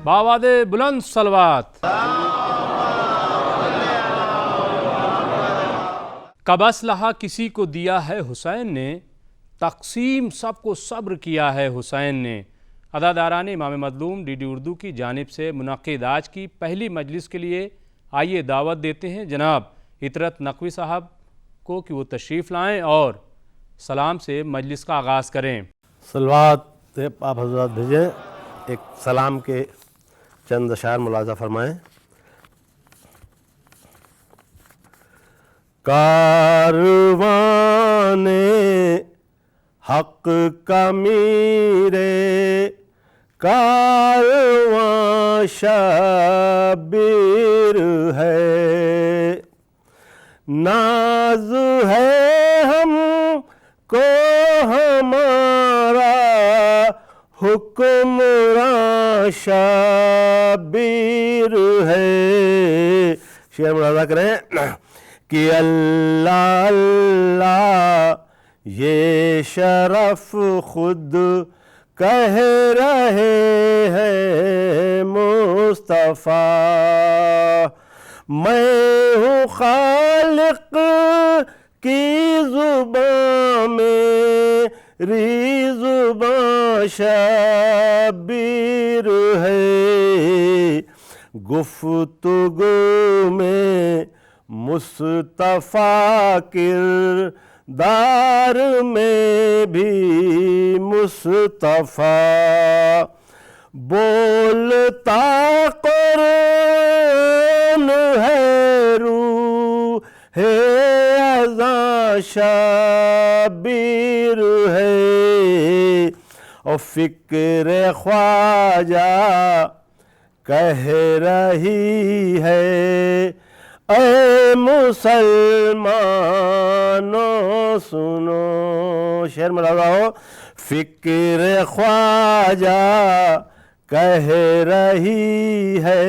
باواد بلند صلوات۔ کب اسلحہ کسی کو دیا ہے حسین نے، تقسیم سب کو صبر کیا ہے حسین نے۔ اداداران امام مظلوم ڈی ڈی اردو کی جانب سے منعقد آج کی پہلی مجلس کے لیے آئیے دعوت دیتے ہیں جناب عطرت نقوی صاحب کو کہ وہ تشریف لائیں اور سلام سے مجلس کا آغاز کریں۔ صلوات آپ حضرات بھیجیں، ایک سلام کے چند اشعار ملاحظہ فرمائیں۔ کاروان حق کا میرے کارواں شبیر ہے، ناز ہے ہم کو ہمارا حکمراں شبیر ہے۔ شعر ملاحظہ کریں کہ اللہ اللہ یہ شرف خود کہہ رہے ہیں مصطفیٰ، میں ہوں خالق کی زبان میری زبان شبیر ہے، گفتگو میں مصطفیٰ کردار میں بھی مصطفیٰ، بولتا قرآن ہے روح ازاں شبیر ہے، اور فکر خواجہ کہہ رہی ہے اے مسلمانوں سنو۔ شعر میں لگا ہو، فکر خواجہ کہہ رہی ہے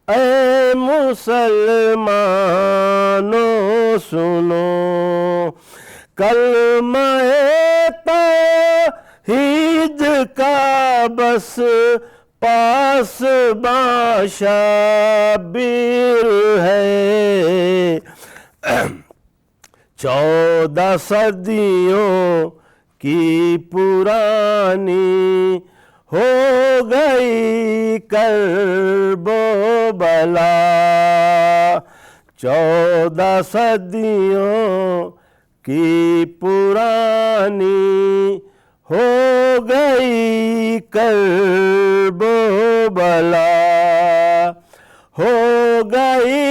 اے مسلمانوں سنو، کلمہ توحید کا بس پاس شبیر ہے، 14 صدیوں کی پرانی ہو گئی کرب و بلا، 14 صدیوں کی پرانی ہو گئی کرب و بلا، ہو گئی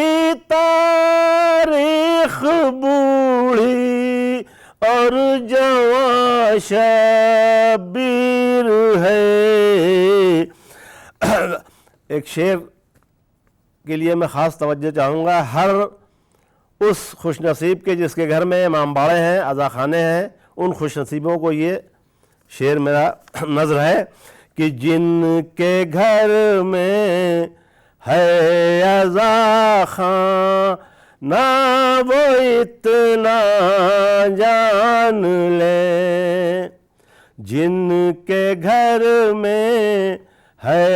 تاریخ بوڑھی اور جوان شبیر ہے۔ ایک شعر کے لیے میں خاص توجہ چاہوں گا، ہر اس خوش نصیب کے جس کے گھر میں امام باڑے ہیں، عزا خانے ہیں، ان خوش نصیبوں کو یہ شعر میرا نظر ہے کہ جن کے گھر میں ہے عزا خان نہ وہ اتنا جان لے، جن کے گھر میں ہے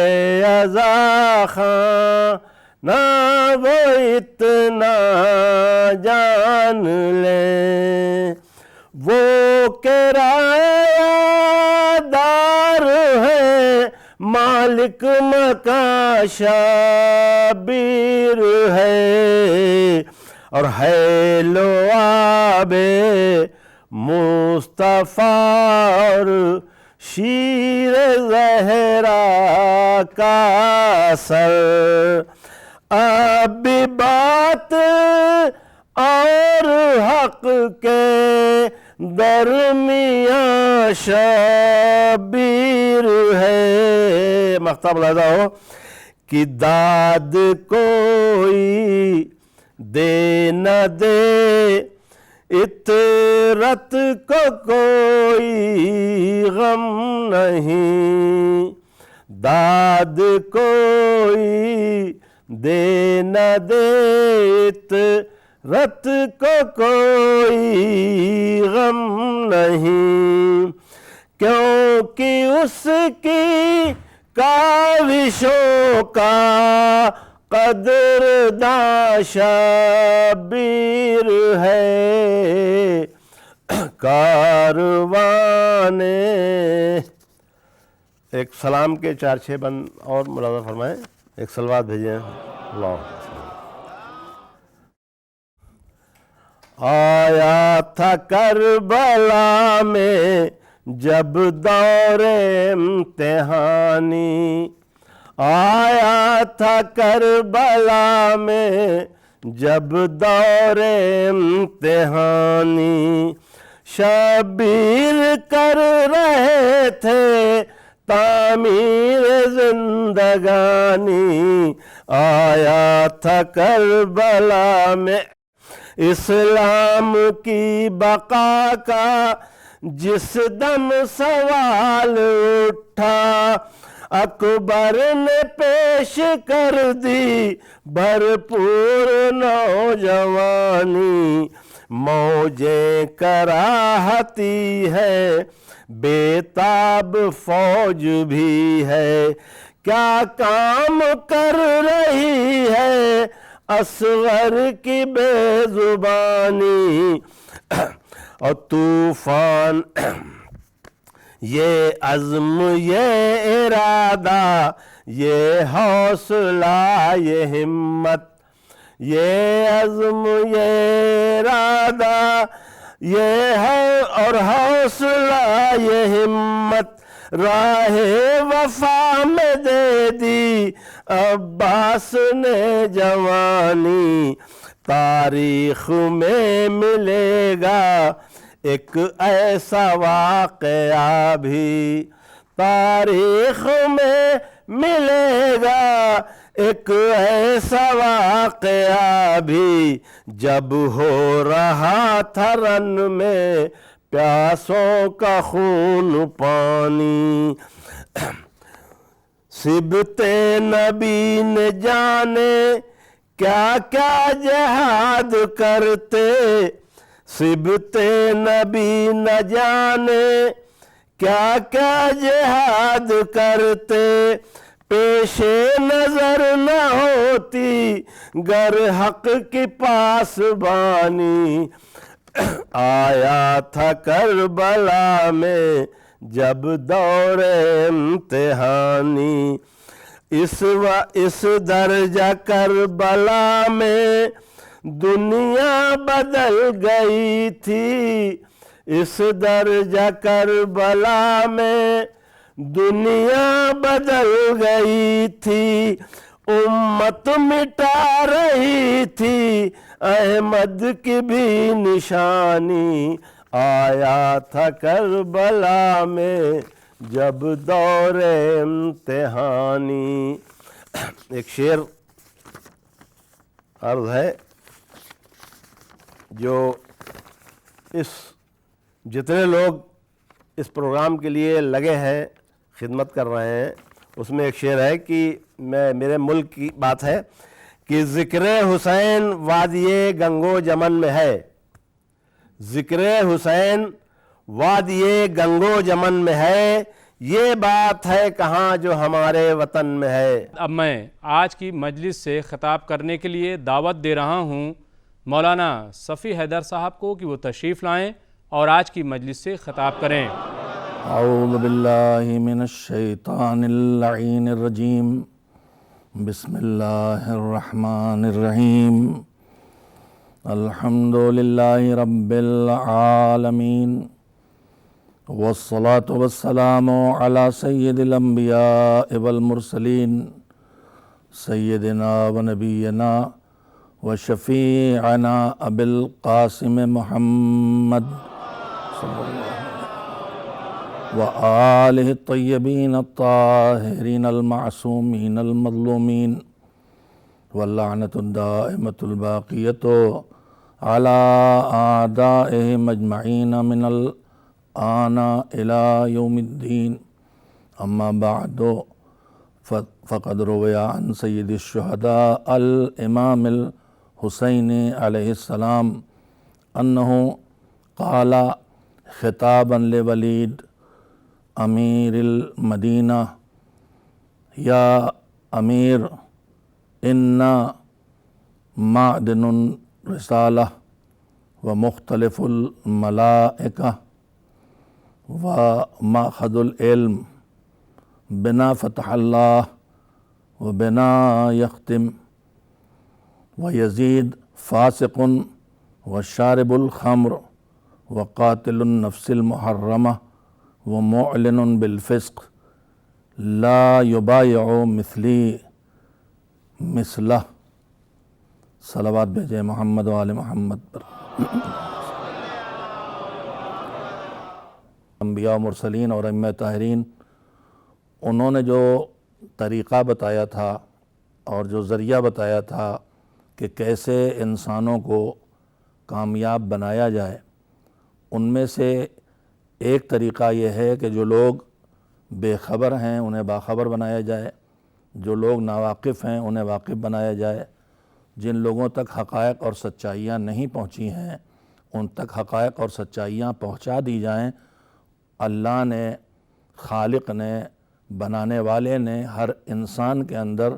عزا خان نہ وہ اتنا جان لے، وہ کرایہ دار ہے مالک مکان شبیر ہے، اور ہے لعاب مصطفیٰ اور شیر زہرا کا سر، اب بھی بات اور حق کے درمیان شبیر ہے۔ مقطع ملاحظہ ہو کہ داد کوئی دے نہ دے عطرت کو کوئی غم نہیں، داد کوئی دے نہ دے عطرت کو کوئی غم نہیں، کیونکہ اس کی کاوشوں کا قدرداں شبیر ہے، کاروان ایک سلام کے 4-6 بند اور ملاحظہ فرمائیں، ایک صلوات بھیجیں۔ اللہ آیا تھا کربلا میں جب دور امتحانی، آیا تھا کربلا میں جب دور امتحانی، شبیر کر رہے تھے تعمیر زندگانی، آیا تھا کربلا میں اسلام کی بقا کا جس دم سوال اٹھا، اکبر نے پیش کر دی بھرپور نوجوانی، موجیں کراہتی ہے بےتاب فوج بھی ہے، کیا کام کر رہی ہے اصغر کی بے زبانی، اور طوفان یہ عزم یہ ارادہ یہ حوصلہ یہ ہمت، یہ عزم یہ ارادہ یہ ہے اور حوصلہ یہ ہمت، راہ وفا میں دے دی عباس نے جوانی، تاریخ میں ملے گا ایک ایسا واقعہ بھی، تاریخ میں ملے گا ایک ایسا واقعہ بھی، جب ہو رہا تھا رن میں پیاسوں کا خون پانی، سبط نبی نے جانے کیا کیا جہاد کرتے، سبط نبی نہ جانے کیا کیا جہاد کرتے، پیش نظر نہ ہوتی گر حق کی پاسبانی، آیا تھا کربلا میں جب دور امتحانی، اس درجہ کربلا میں دنیا بدل گئی تھی، اس درجہ کربلا میں دنیا بدل گئی تھی، امت مٹا رہی تھی احمد کی بھی نشانی، آیا تھا کربلا میں جب دور امتحانی۔ ایک شعر عرض ہے جو جتنے لوگ اس پروگرام کے لیے لگے ہیں خدمت کر رہے ہیں، اس میں ایک شعر ہے کہ میرے ملک کی بات ہے کہ ذکر حسین وادی گنگو جمن میں ہے، ذکر حسین وادی گنگو جمن میں ہے، یہ بات ہے کہاں جو ہمارے وطن میں ہے۔ اب میں آج کی مجلس سے خطاب کرنے کے لیے دعوت دے رہا ہوں مولانا صفی حیدر صاحب کو کہ وہ تشریف لائیں اور آج کی مجلس سے خطاب کریں۔ اعوذ باللہ من الشیطان اللعین الرجیم، بسم اللہ الرحمن الرحیم، الحمدللہ رب العالمین، والصلاة والسلام علی سید الانبیاء والمرسلین، سیدنا و نبینا و شفیعنا ابی القاسم محمد صلی اللہ علیہ وسلم وآلہ الطیبین الطاہرین المعصومین المظلومین، واللعنۃ الدائمۃ الباقیۃ علی اعدائہم اجمعین من الآن الی یوم الدین، اما بعد فقد روی عن سید الشہداء الامام الحسین علیہ السلام انہ قال خطابا لولید امیر المدینہ یا امیر انا معدن الرسالہ و مختلف الملائکہ و ماخذ العلم بنا فتح اللہ و بنا یختم و یزید فاسق و شارب الخمر و قاتل النفس المحرمہ و معلن بالفسق لا یبایع مثلی مثلہ۔ صلوات بھیجے محمد و آل محمد پر۔ انبیاء و مرسلین اور ائمہ طاہرین، انہوں نے جو طریقہ بتایا تھا اور جو ذریعہ بتایا تھا کہ کیسے انسانوں کو کامیاب بنایا جائے، ان میں سے ایک طریقہ یہ ہے کہ جو لوگ بے خبر ہیں انہیں باخبر بنایا جائے، جو لوگ ناواقف ہیں انہیں واقف بنایا جائے، جن لوگوں تک حقائق اور سچائیاں نہیں پہنچی ہیں ان تک حقائق اور سچائیاں پہنچا دی جائیں۔ اللہ نے، خالق نے، بنانے والے نے ہر انسان کے اندر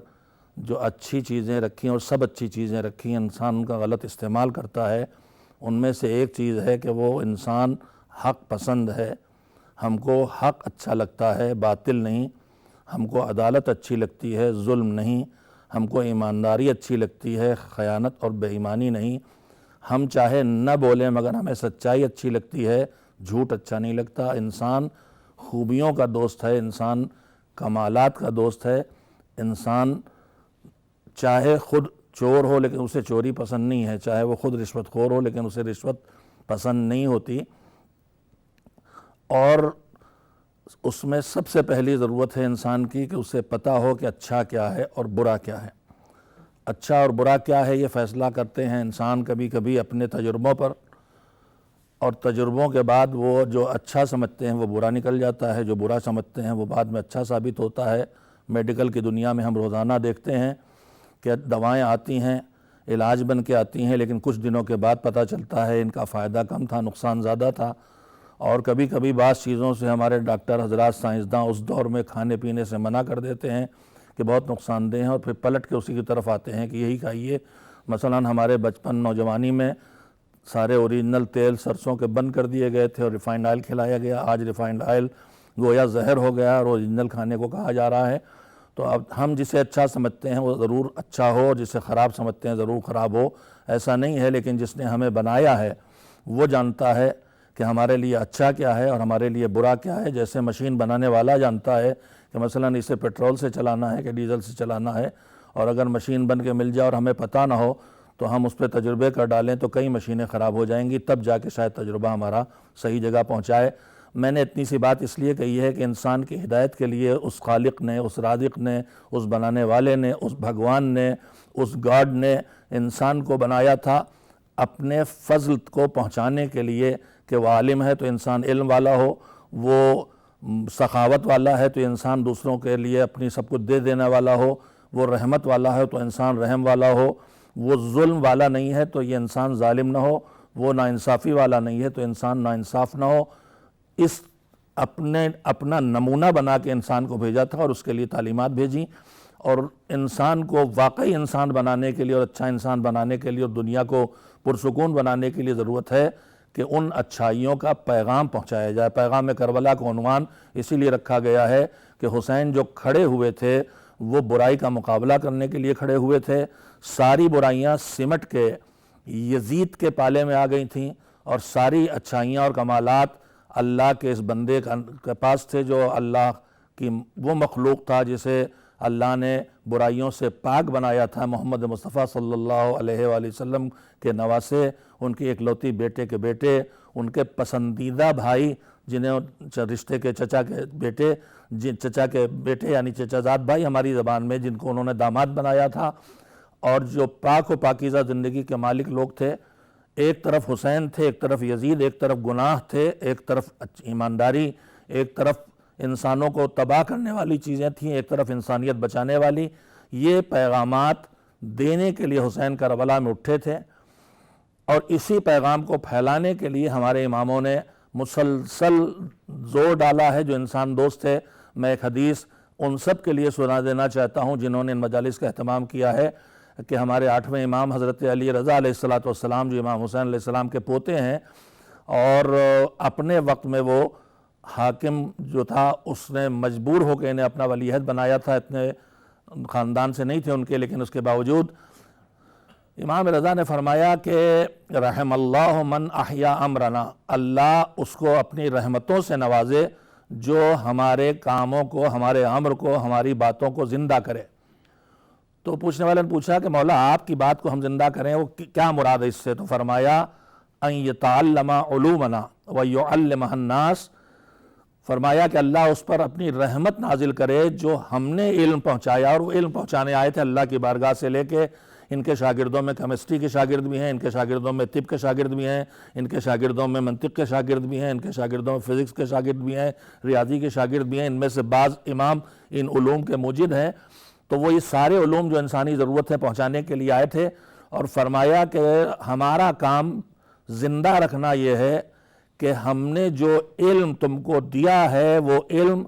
جو اچھی چیزیں رکھی اور سب اچھی چیزیں رکھی، انسان ان کا غلط استعمال کرتا ہے۔ ان میں سے ایک چیز ہے کہ وہ انسان حق پسند ہے، ہم کو حق اچھا لگتا ہے، باطل نہیں۔ ہم کو عدالت اچھی لگتی ہے، ظلم نہیں۔ ہم کو ایمانداری اچھی لگتی ہے، خیانت اور بے ایمانی نہیں۔ ہم چاہے نہ بولیں مگر ہمیں سچائی اچھی لگتی ہے، جھوٹ اچھا نہیں لگتا۔ انسان خوبیوں کا دوست ہے، انسان کمالات کا دوست ہے۔ انسان چاہے خود چور ہو لیکن اسے چوری پسند نہیں ہے، چاہے وہ خود رشوت خور ہو لیکن اسے رشوت پسند نہیں ہوتی۔ اور اس میں سب سے پہلی ضرورت ہے انسان کی کہ اسے پتہ ہو کہ اچھا کیا ہے اور برا کیا ہے۔ اچھا اور برا کیا ہے یہ فیصلہ کرتے ہیں انسان کبھی کبھی اپنے تجربوں پر، اور تجربوں کے بعد وہ جو اچھا سمجھتے ہیں وہ برا نکل جاتا ہے، جو برا سمجھتے ہیں وہ بعد میں اچھا ثابت ہوتا ہے۔ میڈیکل کی دنیا میں ہم روزانہ دیکھتے ہیں کہ دوائیں آتی ہیں، علاج بن کے آتی ہیں، لیکن کچھ دنوں کے بعد پتہ چلتا ہے ان کا فائدہ کم تھا، نقصان زیادہ تھا۔ اور کبھی کبھی بعض چیزوں سے ہمارے ڈاکٹر حضرات، سائنسداں اس دور میں کھانے پینے سے منع کر دیتے ہیں کہ بہت نقصان دہ ہیں، اور پھر پلٹ کے اسی کی طرف آتے ہیں کہ یہی کھائیے۔ مثلاً ہمارے بچپن نوجوانی میں سارے اوریجنل تیل سرسوں کے بند کر دیے گئے تھے اور ریفائنڈ آئل کھلایا گیا۔ آج ریفائنڈ آئل گویا زہر ہو گیا اور اوریجنل کھانے کو کہا جا رہا ہے۔ تو اب ہم جسے اچھا سمجھتے ہیں وہ ضرور اچھا ہو، اور جسے خراب سمجھتے ہیں ضرور خراب ہو، ایسا نہیں ہے۔ لیکن جس نے ہمیں بنایا ہے وہ جانتا ہے کہ ہمارے لیے اچھا کیا ہے اور ہمارے لیے برا کیا ہے۔ جیسے مشین بنانے والا جانتا ہے کہ مثلاً اسے پیٹرول سے چلانا ہے کہ ڈیزل سے چلانا ہے، اور اگر مشین بن کے مل جائے اور ہمیں پتہ نہ ہو تو ہم اس پہ تجربے کر ڈالیں تو کئی مشینیں خراب ہو جائیں گی، تب جا کے شاید تجربہ ہمارا صحیح جگہ پہنچائے۔ میں نے اتنی سی بات اس لیے کہی ہے کہ انسان کی ہدایت کے لیے اس خالق نے، اس رازق نے، اس بنانے والے نے، اس بھگوان نے، اس گاڈ نے انسان کو بنایا تھا اپنے فضل کو پہنچانے کے لیے کہ وہ عالم ہے تو انسان علم والا ہو، وہ سخاوت والا ہے تو انسان دوسروں کے لیے اپنی سب کچھ دے دینے والا ہو، وہ رحمت والا ہے تو انسان رحم والا ہو، وہ ظلم والا نہیں ہے تو یہ انسان ظالم نہ ہو، وہ ناانصافی والا نہیں ہے تو انسان ناانصاف نہ ہو۔ اس اپنا نمونہ بنا کے انسان کو بھیجا تھا اور اس کے لیے تعلیمات بھیجیں، اور انسان کو واقعی انسان بنانے کے لیے اور اچھا انسان بنانے کے لیے اور دنیا کو پرسکون بنانے کے لیے ضرورت ہے کہ ان اچھائیوں کا پیغام پہنچایا جائے۔ پیغام کربلا کا عنوان اسی لیے رکھا گیا ہے کہ حسین جو کھڑے ہوئے تھے وہ برائی کا مقابلہ کرنے کے لیے کھڑے ہوئے تھے۔ ساری برائیاں سمٹ کے یزید کے پالے میں آ گئی تھیں، اور ساری اچھائیاں اور کمالات اللہ کے اس بندے کے پاس تھے جو اللہ کی وہ مخلوق تھا جسے اللہ نے برائیوں سے پاک بنایا تھا۔ محمد مصطفیٰ صلی اللہ علیہ وآلہ وسلم کے نواسے، ان کی اکلوتی بیٹے کے بیٹے، ان کے پسندیدہ بھائی جنہیں رشتے کے چچا کے بیٹے یعنی چچا زاد بھائی ہماری زبان میں، جن کو انہوں نے داماد بنایا تھا، اور جو پاک و پاکیزہ زندگی کے مالک لوگ تھے۔ ایک طرف حسین تھے، ایک طرف یزید، ایک طرف گناہ تھے، ایک طرف ایمانداری، ایک طرف انسانوں کو تباہ کرنے والی چیزیں تھیں، ایک طرف انسانیت بچانے والی۔ یہ پیغامات دینے کے لیے حسین کربلا میں اٹھے تھے، اور اسی پیغام کو پھیلانے کے لیے ہمارے اماموں نے مسلسل زور ڈالا ہے جو انسان دوست ہے۔ میں ایک حدیث ان سب کے لیے سنا دینا چاہتا ہوں جنہوں نے ان مجالس کا اہتمام کیا ہے کہ ہمارے 8ویں امام حضرت علی رضا علیہ السلام جو امام حسین علیہ السلام کے پوتے ہیں، اور اپنے وقت میں وہ حاکم جو تھا اس نے مجبور ہو کے انہیں اپنا ولی عہد بنایا تھا، اتنے خاندان سے نہیں تھے ان کے، لیکن اس کے باوجود امام رضا نے فرمایا کہ رحم اللہ من احیا امرنا، اللہ اس کو اپنی رحمتوں سے نوازے جو ہمارے کاموں کو، ہمارے امر کو، ہماری باتوں کو زندہ کرے۔ تو پوچھنے والے نے پوچھا کہ مولا آپ کی بات کو ہم زندہ کریں، وہ کیا مراد ہے اس سے؟ تو فرمایا ان یتعلم علومنا ویعلمها الناس، فرمایا کہ اللہ اس پر اپنی رحمت نازل کرے جو ہم نے علم پہنچایا، اور وہ علم پہنچانے آئے تھے اللہ کی بارگاہ سے لے کے۔ ان کے شاگردوں میں کیمسٹری کے شاگرد بھی ہیں، ان کے شاگردوں میں طب کے شاگرد بھی ہیں، ان کے شاگردوں میں منطق کے شاگرد بھی ہیں، ان کے شاگردوں میں فزکس کے شاگرد بھی ہیں، ریاضی کے شاگرد بھی ہیں، ان میں سے بعض امام ان علوم کے موجد ہیں۔ تو وہ یہ سارے علوم جو انسانی ضرورت ہے پہنچانے کے لیے آئے تھے، اور فرمایا کہ ہمارا کام زندہ رکھنا یہ ہے کہ ہم نے جو علم تم کو دیا ہے وہ علم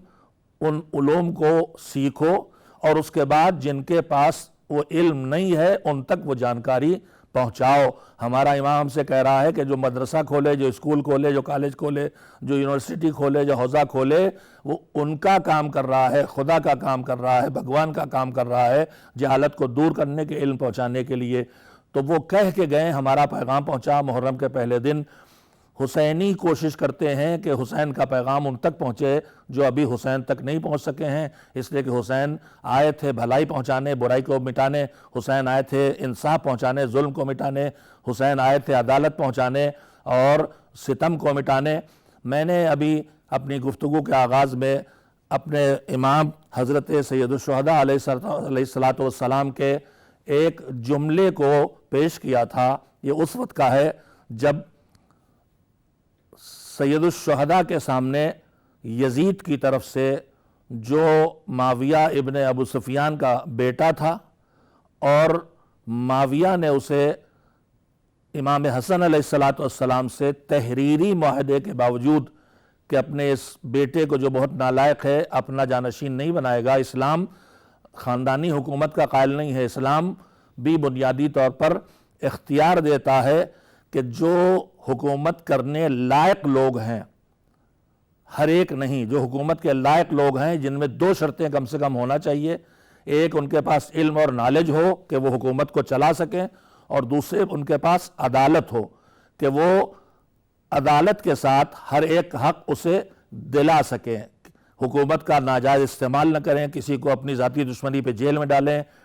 ان علوم کو سیکھو، اور اس کے بعد جن کے پاس وہ علم نہیں ہے ان تک وہ جانکاری پہنچاؤ۔ ہمارا امام ہم سے کہہ رہا ہے کہ جو مدرسہ کھولے، جو اسکول کھولے، جو کالج کھولے، جو یونیورسٹی کھولے، جو حوزہ کھولے، وہ ان کا کام کر رہا ہے، خدا کا کام کر رہا ہے، بھگوان کا کام کر رہا ہے، جہالت کو دور کرنے کے، علم پہنچانے کے لیے۔ تو وہ کہہ کے گئے، ہمارا پیغام پہنچا محرم کے پہلے دن۔ حسینی کوشش کرتے ہیں کہ حسین کا پیغام ان تک پہنچے جو ابھی حسین تک نہیں پہنچ سکے ہیں، اس لیے کہ حسین آئے تھے بھلائی پہنچانے، برائی کو مٹانے، حسین آئے تھے انصاف پہنچانے، ظلم کو مٹانے، حسین آئے تھے عدالت پہنچانے اور ستم کو مٹانے۔ میں نے ابھی اپنی گفتگو کے آغاز میں اپنے امام حضرت سید الشہداء علیہ السلام کے ایک جملے کو پیش کیا تھا۔ یہ اس وقت کا ہے جب سید الشہداء کے سامنے یزید کی طرف سے جو معاویہ ابن ابو سفیان کا بیٹا تھا، اور معاویہ نے اسے امام حسن علیہ السلام سے تحریری معاہدے کے باوجود کہ اپنے اس بیٹے کو جو بہت نالائق ہے اپنا جانشین نہیں بنائے گا، اسلام خاندانی حکومت کا قائل نہیں ہے، اسلام بھی بنیادی طور پر اختیار دیتا ہے کہ جو حکومت کرنے لائق لوگ ہیں، ہر ایک نہیں، جو حکومت کے لائق لوگ ہیں جن میں 2 شرطیں کم سے کم ہونا چاہیے، ایک ان کے پاس علم اور نالج ہو کہ وہ حکومت کو چلا سکیں، اور دوسرے ان کے پاس عدالت ہو کہ وہ عدالت کے ساتھ ہر ایک حق اسے دلا سکیں، حکومت کا ناجائز استعمال نہ کریں، کسی کو اپنی ذاتی دشمنی پہ جیل میں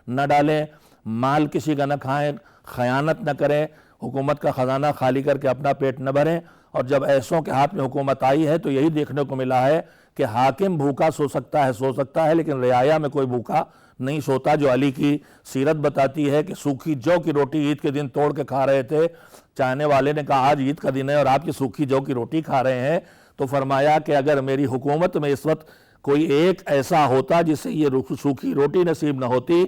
نہ ڈالیں، مال کسی کا نہ کھائیں، خیانت نہ کریں، حکومت کا خزانہ خالی کر کے اپنا پیٹ نہ بھریں۔ اور جب ایسوں کے ہاتھ میں حکومت آئی ہے تو یہی دیکھنے کو ملا ہے کہ حاکم بھوکا سو سکتا ہے لیکن رعایا میں کوئی بھوکا نہیں سوتا، جو علی کی سیرت بتاتی ہے کہ سوکھی جو کی روٹی عید کے دن توڑ کے کھا رہے تھے، چاہنے والے نے کہا آج عید کا دن ہے اور آپ کی سوکھی جو کی روٹی کھا رہے ہیں، تو فرمایا کہ اگر میری حکومت میں اس وقت کوئی ایک ایسا ہوتا جسے یہ سوکھی روٹی نصیب نہ ہوتی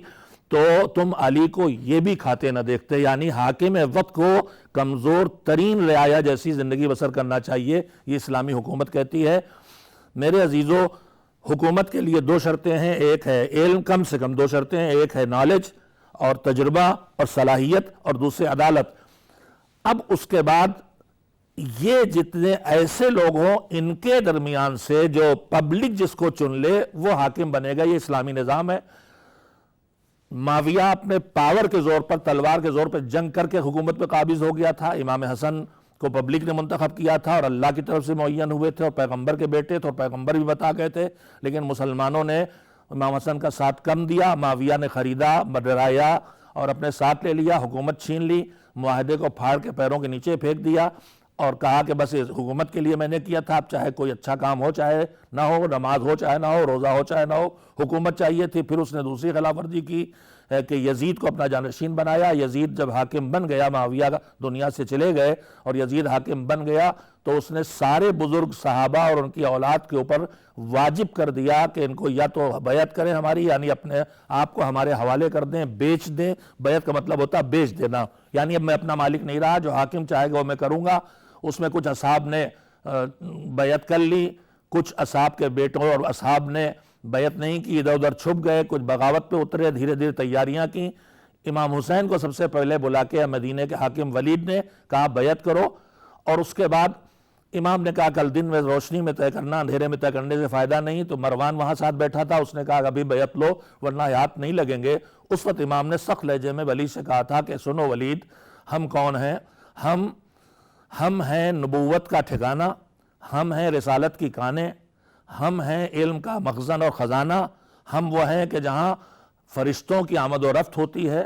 تو تم علی کو یہ بھی کھاتے نہ دیکھتے۔ یعنی حاکم وقت کو کمزور ترین رعایا جیسی زندگی بسر کرنا چاہیے، یہ اسلامی حکومت کہتی ہے۔ میرے عزیزو، حکومت کے لیے 2 شرطیں ہیں، ایک ہے علم، کم سے کم 2 شرطیں ہیں، ایک ہے نالج اور تجربہ اور صلاحیت، اور دوسرے عدالت۔ اب اس کے بعد یہ جتنے ایسے لوگ ہوں ان کے درمیان سے جو پبلک جس کو چن لے وہ حاکم بنے گا، یہ اسلامی نظام ہے۔ معاویہ اپنے پاور کے زور پر، تلوار کے زور پر جنگ کر کے حکومت پہ قابض ہو گیا تھا، امام حسن کو پبلک نے منتخب کیا تھا اور اللہ کی طرف سے معین ہوئے تھے اور پیغمبر کے بیٹے تھے اور پیغمبر بھی بتا گئے تھے، لیکن مسلمانوں نے امام حسن کا ساتھ کم دیا، معاویہ نے خریدا، ڈرایا اور اپنے ساتھ لے لیا، حکومت چھین لی، معاہدے کو پھاڑ کے پیروں کے نیچے پھینک دیا اور کہا کہ بس حکومت کے لیے میں نے کیا تھا، اب چاہے کوئی اچھا کام ہو چاہے نہ ہو، نماز ہو چاہے نہ ہو، روزہ ہو چاہے نہ ہو، حکومت چاہیے تھی۔ پھر اس نے دوسری خلاف ورزی کی کہ یزید کو اپنا جانشین بنایا۔ یزید جب حاکم بن گیا، معاویہ دنیا سے چلے گئے اور یزید حاکم بن گیا تو اس نے سارے بزرگ صحابہ اور ان کی اولاد کے اوپر واجب کر دیا کہ ان کو یا تو بیعت کریں ہماری، یعنی اپنے آپ کو ہمارے حوالے کر دیں، بیچ دیں۔ بیعت کا مطلب ہوتا ہے بیچ دینا، یعنی اب میں اپنا مالک نہیں رہا، جو حاکم چاہے گا وہ میں کروں گا۔ اس میں کچھ اصحاب نے بیعت کر لی، کچھ اصحاب کے بیٹوں اور اصحاب نے بیعت نہیں کی، ادھر ادھر چھپ گئے، کچھ بغاوت پہ اترے، دھیرے دھیرے تیاریاں کی۔ امام حسین کو سب سے پہلے بلا کے مدینے کے حاکم ولید نے کہا بیعت کرو، اور اس کے بعد امام نے کہا کل دن میں روشنی میں طے کرنا، اندھیرے میں طے کرنے سے فائدہ نہیں، تو مروان وہاں ساتھ بیٹھا تھا، اس نے کہا ابھی بیعت لو ورنہ ہاتھ نہیں لگیں گے۔ اس وقت امام نے سخت لہجے میں ولید سے کہا تھا کہ سنو ولید، ہم کون ہیں؟ ہم ہیں نبوت کا ٹھکانہ، ہم ہیں رسالت کی کانیں، ہم ہیں علم کا مخزن اور خزانہ، ہم وہ ہیں کہ جہاں فرشتوں کی آمد و رفت ہوتی ہے۔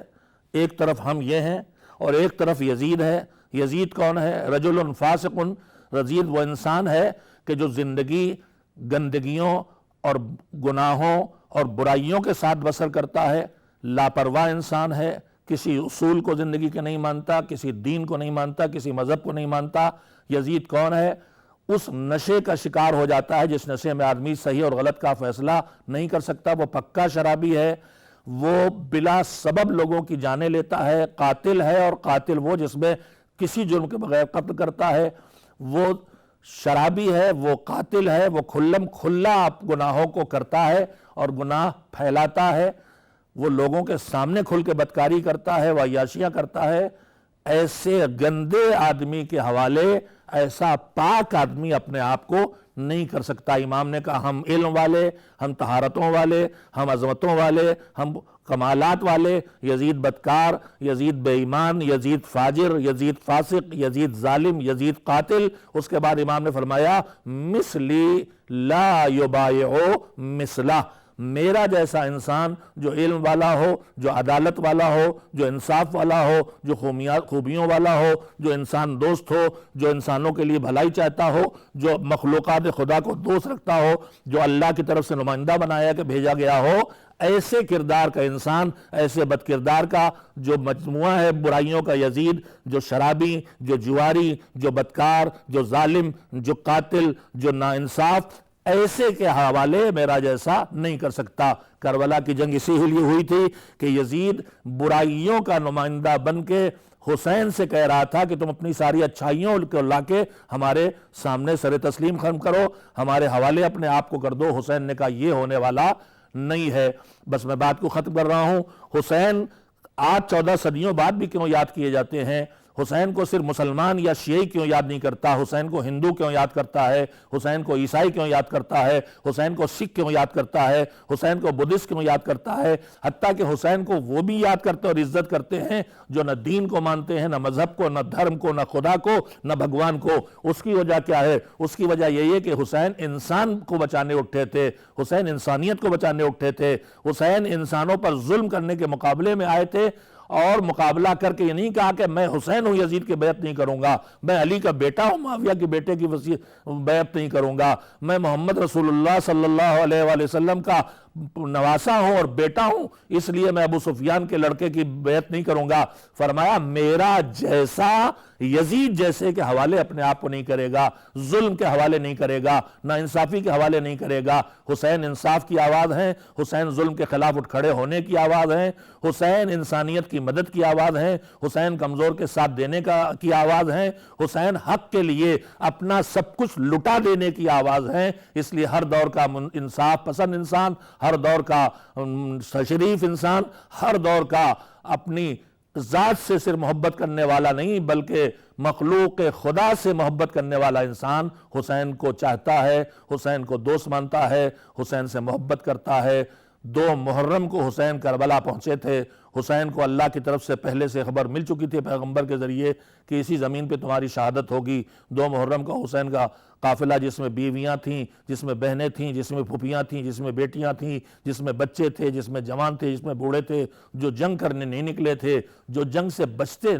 ایک طرف ہم یہ ہیں اور ایک طرف یزید ہے۔ یزید کون ہے؟ رجل فاسق۔ یزید وہ انسان ہے کہ جو زندگی گندگیوں اور گناہوں اور برائیوں کے ساتھ بسر کرتا ہے، لاپرواہ انسان ہے، کسی اصول کو زندگی کے نہیں مانتا، کسی دین کو نہیں مانتا، کسی مذہب کو نہیں مانتا۔ یزید کون ہے؟ اس نشے کا شکار ہو جاتا ہے جس نشے میں آدمی صحیح اور غلط کا فیصلہ نہیں کر سکتا، وہ پکا شرابی ہے، وہ بلا سبب لوگوں کی جانیں لیتا ہے، قاتل ہے، اور قاتل وہ جس میں کسی جرم کے بغیر قتل کرتا ہے، وہ شرابی ہے، وہ قاتل ہے، وہ کھلم کھلا گناہوں کو کرتا ہے اور گناہ پھیلاتا ہے، وہ لوگوں کے سامنے کھل کے بدکاری کرتا ہے، وہ عیاشیاں کرتا ہے۔ ایسے گندے آدمی کے حوالے ایسا پاک آدمی اپنے آپ کو نہیں کر سکتا۔ امام نے کہا ہم علم والے، ہم طہارتوں والے، ہم عظمتوں والے، ہم کمالات والے، یزید بدکار، یزید بے ایمان، یزید فاجر، یزید فاسق، یزید ظالم، یزید قاتل۔ اس کے بعد امام نے فرمایا مثلی لا یبایعو مثلہ، میرا جیسا انسان جو علم والا ہو، جو عدالت والا ہو، جو انصاف والا ہو، جو خوبیوں والا ہو، جو انسان دوست ہو، جو انسانوں کے لیے بھلائی چاہتا ہو، جو مخلوقات خدا کو دوست رکھتا ہو، جو اللہ کی طرف سے نمائندہ بنایا کہ بھیجا گیا ہو، ایسے کردار کا انسان، ایسے بد کردار کا جو مجموعہ ہے برائیوں کا یزید، جو شرابی، جو جواری، جو بدکار، جو ظالم، جو قاتل، جو ناانصاف، ایسے کے حوالے میرا جیسا نہیں کر سکتا۔ کربلا کی جنگ اسی لیے ہوئی تھی کہ یزید برائیوں کا نمائندہ بن کے حسین سے کہہ رہا تھا کہ تم اپنی ساری اچھائیوں کو لا کے ہمارے سامنے سر تسلیم خم کرو، ہمارے حوالے اپنے آپ کو کر دو۔ حسین نے کہا یہ ہونے والا نہیں ہے۔ بس میں بات کو ختم کر رہا ہوں۔ حسین آج 14 صدیوں بعد بھی کیوں یاد کیے جاتے ہیں؟ حسین کو صرف مسلمان یا شیعی کیوں یاد نہیں کرتا؟ حسین کو ہندو کیوں یاد کرتا ہے؟ حسین کو عیسائی کیوں یاد کرتا ہے؟ حسین کو سکھ کیوں یاد کرتا ہے؟ حسین کو بدھسٹ کیوں یاد کرتا ہے؟ حتیٰ کہ حسین کو وہ بھی یاد کرتے اور عزت کرتے ہیں جو نہ دین کو مانتے ہیں، نہ مذہب کو، نہ دھرم کو، نہ خدا کو، نہ بھگوان کو۔ اس کی وجہ کیا ہے؟ اس کی وجہ یہی ہے کہ حسین انسان کو بچانے اٹھے تھے، حسین انسانیت کو بچانے اٹھے تھے، حسین انسانوں پر ظلم کرنے کے مقابلے میں آئے تھے، اور مقابلہ کر کے یہ نہیں کہا کہ میں حسین ہوں یزید کی بیعت نہیں کروں گا، میں علی کا بیٹا ہوں معاویہ کے بیٹے کی بیعت نہیں کروں گا، میں محمد رسول اللہ صلی اللہ علیہ وآلہ وسلم کا نواسا ہوں اور بیٹا ہوں اس لیے میں ابو سفیان کے لڑکے کی بیعت نہیں کروں گا۔ فرمایا میرا جیسا یزید جیسے کے حوالے اپنے آپ کو نہیں کرے گا، ظلم کے حوالے نہیں کرے گا، نا انصافی کے حوالے نہیں کرے گا۔ حسین انصاف کی آواز ہیں، حسین ظلم کے خلاف اٹھ کھڑے ہونے کی آواز ہیں، حسین انسانیت کی مدد کی آواز ہیں، حسین کمزور کے ساتھ دینے کی آواز ہیں، حسین حق کے لیے اپنا سب کچھ لٹا دینے کی آواز ہیں۔ اس لیے ہر دور کا انصاف پسند انسان، ہر دور کا شریف انسان، ہر دور کا اپنی ذات سے صرف محبت کرنے والا نہیں بلکہ مخلوق خدا سے محبت کرنے والا انسان حسین کو چاہتا ہے، حسین کو دوست مانتا ہے، حسین سے محبت کرتا ہے۔ 2 محرم کو حسین کربلا پہنچے تھے۔ حسین کو اللہ کی طرف سے پہلے سے خبر مل چکی تھی پیغمبر کے ذریعے کہ اسی زمین پہ تمہاری شہادت ہوگی۔ 2 محرم کا حسین کا قافلہ جس میں بیویاں تھیں، جس میں بہنیں تھیں، جس میں پھوپھیاں تھیں، جس میں بیٹیاں تھیں، جس میں بچے تھے، جس میں جوان تھے، جس میں بوڑھے تھے، جو جنگ کرنے نہیں نکلے تھے، جو جنگ سے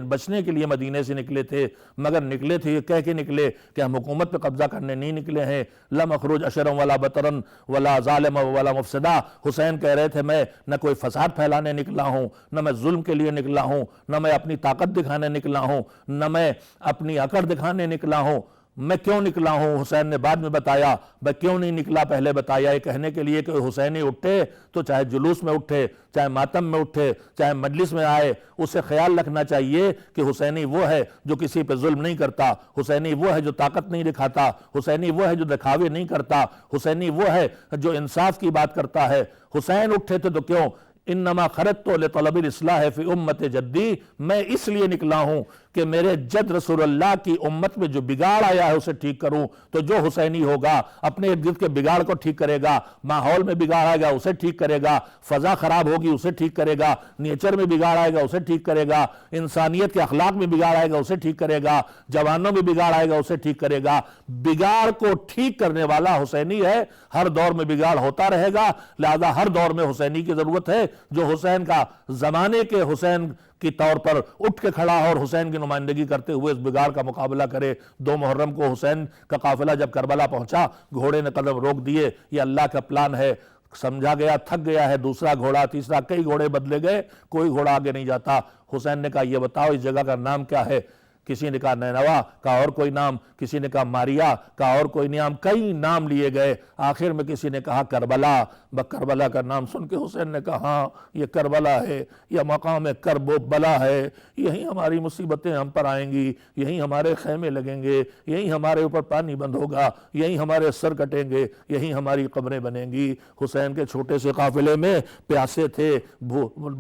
بچنے کے لیے مدینے سے نکلے تھے، مگر نکلے تھے یہ کہہ کے نکلے کہ ہم حکومت پہ قبضہ کرنے نہیں نکلے ہیں۔ لم اخرج اشرا ولا بطرا ولا ظالما ولا مفسدا۔ حسین کہہ رہے تھے میں نہ کوئی فساد پھیلانے نکلا ہوں، نہ میں ظلم کے لیے نکلا ہوں، نہ میں اپنی طاقت دکھانے نکلا ہوں، نہ میں اپنی اکڑ دکھانے نکلا ہوں۔ میں کیوں نکلا ہوں؟ حسین نے بعد میں بتایا میں کیوں نہیں نکلا، پہلے بتایا، یہ کہنے کے لیے کہ حسینی اٹھے تو چاہے جلوس میں اٹھے، چاہے ماتم میں اٹھے، چاہے مجلس میں آئے، اسے خیال رکھنا چاہیے کہ حسینی وہ ہے جو کسی پہ ظلم نہیں کرتا، حسینی وہ ہے جو طاقت نہیں دکھاتا، حسینی وہ ہے جو دکھاوے نہیں کرتا، حسینی وہ ہے جو انصاف کی بات کرتا ہے۔ حسین اٹھے تھے تو کیوں؟ انما خرجت لطلب الاصلاح فی امت جدی، میں اس لیے نکلا ہوں کہ میرے جد رسول اللہ کی امت میں جو بگاڑ آیا ہے اسے ٹھیک کروں۔ تو جو حسینی ہوگا اپنے ارد گرد کے بگاڑ کو ٹھیک کرے گا، ماحول میں بگاڑ آئے گا اسے ٹھیک کرے گا، فضا خراب ہوگی اسے ٹھیک کرے گا، نیچر میں بگاڑ آئے گا اسے ٹھیک کرے گا، انسانیت کے اخلاق میں بگاڑ آئے گا اسے ٹھیک کرے گا، جوانوں میں بگاڑ آئے گا اسے ٹھیک کرے گا۔ بگاڑ کو ٹھیک کرنے والا حسینی ہے، ہر دور میں بگاڑ ہوتا رہے گا، لہذا ہر دور میں حسینی کی ضرورت ہے جو حسین کا زمانے کے حسین کی طور پر اٹھ کے کھڑا ہو اور حسین کی نمائندگی کرتے ہوئے اس بگاڑ کا مقابلہ کرے۔ 2 محرم کو حسین کا قافلہ جب کربلا پہنچا، گھوڑے نے قدم روک دیے، یہ اللہ کا پلان ہے، سمجھا گیا، تھک گیا ہے، دوسرا گھوڑا، تیسرا، کئی گھوڑے بدلے گئے، کوئی گھوڑا آگے نہیں جاتا۔ حسین نے کہا یہ بتاؤ اس جگہ کا نام کیا ہے؟ کسی نے کہا نینوا، کہا اور کوئی نام، کسی نے کہا ماریا، کہا اور کوئی نام، کئی نام لیے گئے، آخر میں کسی نے کہا کربلا۔ کربلا کا نام سن کے حسین نے کہا ہاں یہ کربلا ہے، یہ مقام کرب و بلا ہے، یہیں ہماری مصیبتیں ہم پر آئیں گی، یہیں ہمارے خیمے لگیں گے، یہیں ہمارے اوپر پانی بند ہوگا، یہیں ہمارے سر کٹیں گے، یہیں ہماری قبریں بنیں گی۔ حسین کے چھوٹے سے قافلے میں پیاسے تھے،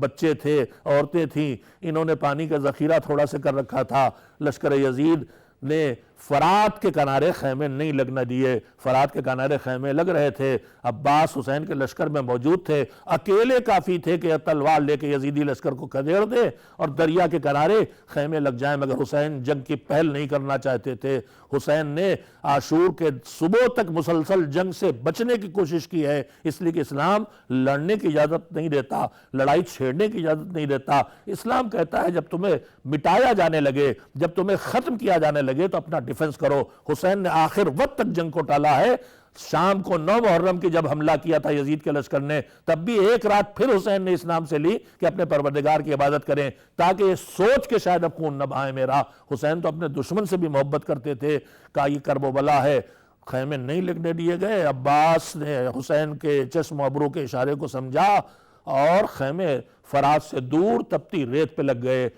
بچے تھے، عورتیں تھیں، انہوں نے پانی کا ذخیرہ تھوڑا سے کر رکھا تھا۔ لشکر یزید نے فرات کے کنارے خیمے نہیں لگنا دیے، فرات کے کنارے خیمے لگ رہے تھے، عباس حسین کے لشکر میں موجود تھے، اکیلے کافی تھے کہ تلوار لے کے یزیدی لشکر کو کھدیڑ دے اور دریا کے کنارے خیمے لگ جائیں، مگر حسین جنگ کی پہل نہیں کرنا چاہتے تھے۔ حسین نے عاشور کے صبح تک مسلسل جنگ سے بچنے کی کوشش کی ہے، اس لیے کہ اسلام لڑنے کی اجازت نہیں دیتا، لڑائی چھیڑنے کی اجازت نہیں دیتا۔ اسلام کہتا ہے جب تمہیں مٹایا جانے لگے، جب تمہیں ختم کیا جانے لگے تو اپنا ڈیفنس کرو۔ حسین نے آخر وقت تک جنگ کو ٹالا ہے۔ شام کو 9 محرم کی جب حملہ کیا تھا یزید کے لشکر نے، تب بھی ایک رات پھر حسین نے اس نام سے لی کہ اپنے پروردگار کی عبادت کریں، تاکہ یہ سوچ کے شاید اب خون نہ بہائے میرا۔ حسین تو اپنے دشمن سے بھی محبت کرتے تھے، کہا یہ کرب و بلا ہے، خیمے نہیں لگنے دیے گئے۔ عباس نے حسین کے چشم و ابرو کے اشارے کو سمجھا اور خیمے فرات سے دور تپتی ریت پہ لگ گئے،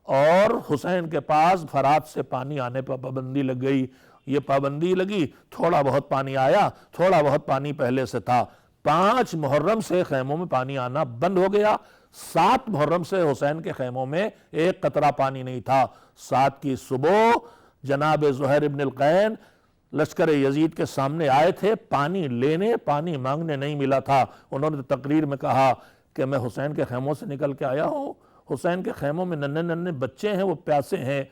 اور حسین کے پاس فرات سے پانی آنے پر پابندی لگ گئی۔ یہ پابندی لگی، تھوڑا بہت پانی آیا، تھوڑا بہت پانی پہلے سے تھا۔ 5 محرم سے خیموں میں پانی آنا بند ہو گیا۔ 7 محرم سے حسین کے خیموں میں ایک قطرہ پانی نہیں تھا۔ 7 کی صبح جناب زہیر ابن القین لشکر یزید کے سامنے آئے تھے پانی لینے، پانی مانگنے نہیں ملا تھا۔ انہوں نے تقریر میں کہا کہ میں حسین کے خیموں سے نکل کے آیا ہوں، حسین کے خیموں میں ننھے ننھے بچے ہیں، وہ پیاسے ہیں،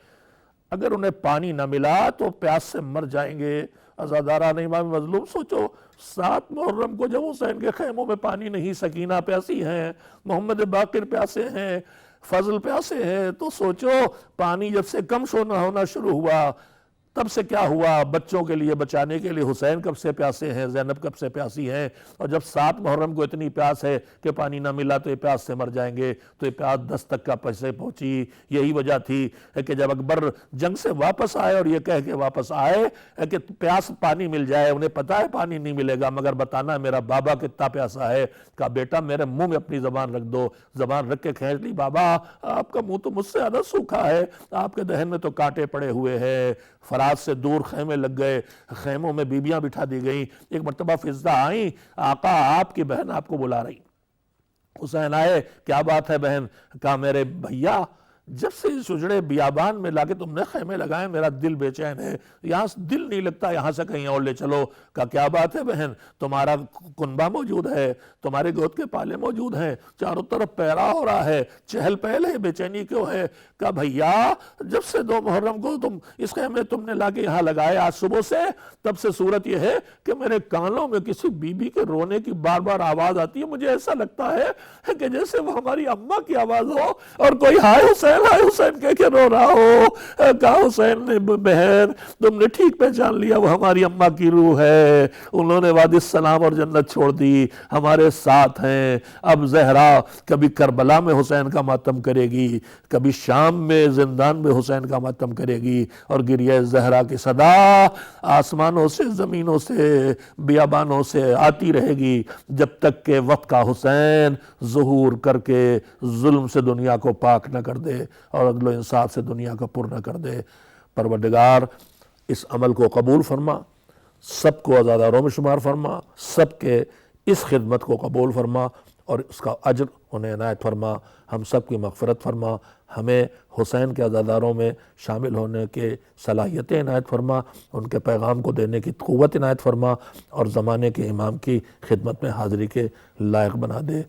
اگر انہیں پانی نہ ملا تو پیاس سے مر جائیں گے۔ عزاداران امام مظلوم سوچو، 7 محرم کو جب حسین کے خیموں میں پانی نہیں، سکینہ پیاسی ہیں، محمد باقر پیاسے ہیں، فضل پیاسے ہیں، تو سوچو پانی جب سے کم ہونا شروع ہوا تب سے کیا ہوا۔ بچوں کے لیے بچانے کے لیے حسین کب سے پیاسے ہیں، زینب کب سے پیاسی ہیں، اور جب 7 محرم کو اتنی پیاس ہے کہ پانی نہ ملا تو یہ پیاس سے مر جائیں گے، تو یہ پیاس 10 تک کا پیسے پہنچی۔ یہی وجہ تھی کہ جب اکبر جنگ سے واپس آئے اور یہ کہہ کے واپس آئے کہ پیاس پانی مل جائے، انہیں پتا ہے پانی نہیں ملے گا مگر بتانا میرا بابا کتنا پیاسا ہے، کہا بیٹا میرے منہ میں اپنی زبان رکھ دو۔ زبان رکھ کے کھینچ لی، بابا آپ کا منہ تو مجھ سے زیادہ سوکھا ہے، آپ کے دہن میں تو کانٹے پڑے ہوئے ہیں۔ فرات سے دور خیمے لگ گئے، خیموں میں بیبیاں بٹھا دی گئیں۔ ایک مرتبہ فضہ آئیں، آقا آپ کی بہن آپ کو بلا رہی۔ حسین آئے، کیا بات ہے بہن؟ کہا میرے بھیا جب سے اس اجڑے بیابان میں لا کے تم نے خیمے لگائے میرا دل بے چین ہے، یہاں دل نہیں لگتا، یہاں سے کہیں اور لے چلو۔ کہا کیا بات ہے بہن؟ تمہارا کنبہ موجود ہے، تمہارے گود کے پالے موجود ہیں، چاروں طرف پیرا ہو رہا ہے، چہل پہل ہے، بے چینی کیوں ہے؟ کہا بھیا جب سے 2 محرم کو تم اس خیمے تم نے لا کے یہاں لگائے آج صبح سے، تب سے صورت یہ ہے کہ میرے کانوں میں کسی بی بی کے رونے کی بار بار آواز آتی ہے، مجھے ایسا لگتا ہے کہ جیسے وہ ہماری اماں کی آواز ہو، اور کوئی ہائے حسین ہائے حسین کہہ کے رو رہا ہو. کہا حسین نے بہن تم نے ٹھیک پہچان لیا, وہ ہماری اماں کی روح ہے, انہوں نے وادی السلام اور جنت چھوڑ دی, ہمارے ساتھ ہیں. اب زہرا کبھی کربلا میں حسین کا ماتم کرے گی, کبھی شام میں زندان میں حسین کا ماتم کرے گی, اور گریہ زہرا کی صدا آسمانوں سے زمینوں سے بیابانوں سے آتی رہے گی جب تک کہ وقت کا حسین ظہور کر کے ظلم سے دنیا کو پاک نہ کر دے اور عدل و انصاف سے دنیا کو پر نہ کر دے. پروردگار اس عمل کو قبول فرما, سب کو عزاداروں میں شمار فرما, سب کے اس خدمت کو قبول فرما اور اس کا اجر انہیں عنایت فرما. ہم سب کی مغفرت فرما, ہمیں حسین کے عزاداروں میں شامل ہونے کے صلاحیتیں عنایت فرما, ان کے پیغام کو دینے کی قوت عنایت فرما, اور زمانے کے امام کی خدمت میں حاضری کے لائق بنا دے.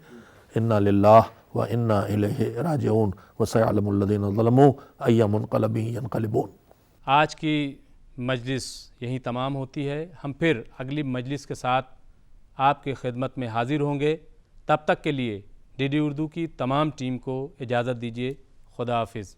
انا للہ و انا الیہ راجعون وسیعلم الذین ظلموا ای منقلب ینقلبون. آج کی مجلس یہیں تمام ہوتی ہے. ہم پھر اگلی مجلس کے ساتھ آپ کی خدمت میں حاضر ہوں گے. تب تک کے لیے ڈی ڈی اردو کی تمام ٹیم کو اجازت دیجیے. خدا حافظ.